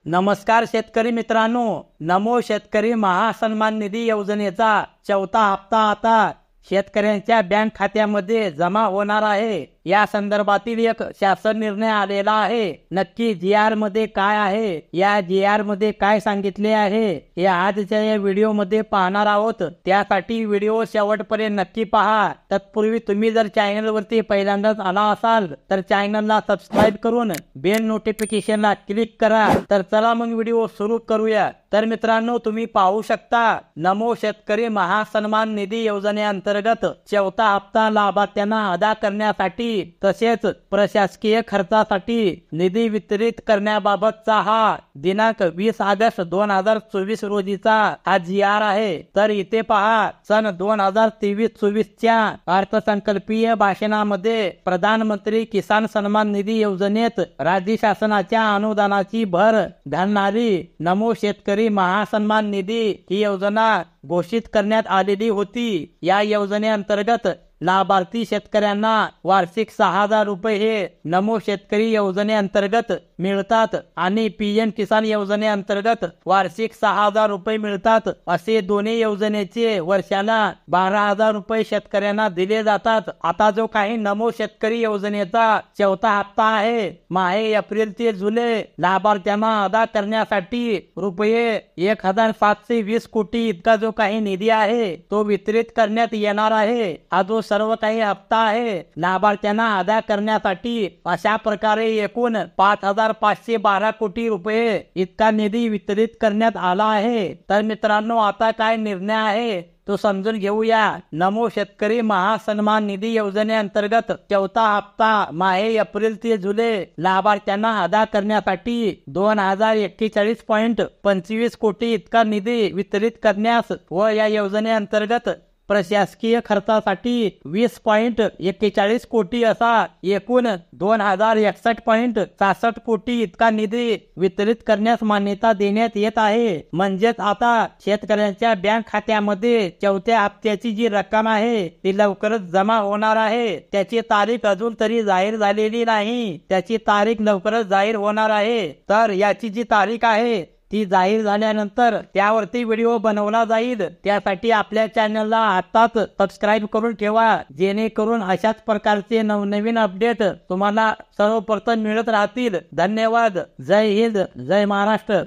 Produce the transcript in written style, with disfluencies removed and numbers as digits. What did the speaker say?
नमस्कार शेतकरी मित्रांनो, नमो शेतकरी महासन्मान निधी योजनेचा चौथा हप्ता आता शेतकऱ्यांच्या बँक खात्यामध्ये जमा होणार आहे। या संदर्भातील एक शासन निर्णय आलेला आहे। नक्की जी.आर. मध्ये काय आहे, या जी.आर. मध्ये काय सांगितले आहे हे आजच्या या व्हिडिओ मध्ये पाहणार आहोत। त्यासाठी व्हिडिओ शेवटपर्यंत नक्की पहा। तत्पूर्वी तुम्ही जर चॅनल वरती पहिल्यांदाच आला असाल तर चॅनलला सबस्क्राइब करून बेल नोटिफिकेशनला क्लिक करा। तर चला मग व्हिडिओ सुरू करूया। तर मित्रांनो, तुम्ही पाहू शकता, नमो शेतकरी महासन्मान निधी योजनेअंतर्गत चौथा हप्ता लाभार्थ्यांना अदा करण्यासाठी तसेच प्रशासकीय खर्चासाठी निधी वितरित करण्याबाबतचा हा दिनांक 20 ऑगस्ट 2024 रोजीचा हा जी.आर. आहे। तर इथे पहा, सन 2023-24 च्या अर्थसंकल्पीय भाषणामध्ये प्रधानमंत्री किसान सन्मान निधी योजनेत राज्य शासनाच्या अनुदानाची भर घालणारी नमो शेतकरी महासन्मान निधी ही योजना घोषित करण्यात आलेली होती। या योजनेअंतर्गत लाभार्थी शेतकऱ्यांना वार्षिक 6,000 रुपये हे नमो शेतकरी योजनेअंतर्गत मिळतात आणि पीएम किसान योजनेअंतर्गत वार्षिक 6,000 रुपये मिळतात। असे दोन्ही योजनेचे वर्षाला 12,000 रुपये शेतकऱ्यांना दिले जातात। आता जो काही नमो शेतकरी योजनेचा चौथा हप्ता आहे, माहे एप्रिल ते जुलै लाभार्थ्यांना अदा करण्यासाठी रुपये 1,720 कोटी इतका जो काही निधी आहे तो वितरित करण्यात येणार आहे। हा जो सर्व काही हप्ता आहे लाभार्थ्यांना अदा करण्यासाठी अशा प्रकारे एकूण 5,512 कोटी रुपये इतका निधी वितरित करण्यात आला आहे। तर मित्रांनो, आता काय निर्णय आहे तो समजून घेऊया। नमो शेतकरी महासन्मान निधी योजनेअंतर्गत चौथा हप्ता माहे एप्रिल ते जुलै लाभार्थ्यांना अदा करण्यासाठी 2,041.25 कोटी इतका निधी वितरित करण्यास व या योजनेअंतर्गत प्रशासकीय खर्चासाठी 20.41 कोटी असा एकूण 2,061.66 कोटी इतका निधी वितरित करण्यास मान्यता देण्यात येत आहे। म्हणजेच आता शेतकऱ्यांच्या बँक खात्यामध्ये चौथ्या हप्त्याची जी रक्कम आहे ती लवकरच जमा होणार आहे। त्याची तारीख अजून तरी जाहीर झालेली नाही, त्याची तारीख लवकरच जाहीर होणार आहे। तर याची जी तारीख आहे ती जाहीर झाल्यानंतर त्यावरती व्हिडिओ बनवला जाईल। त्यासाठी आपल्या चॅनलला आताच सबस्क्राइब करून ठेवा, जेणेकरून अशाच प्रकारचे नवनवीन अपडेट तुम्हाला सर्वप्रथम मिळत राहतील। धन्यवाद। जय हिंद, जय महाराष्ट्र।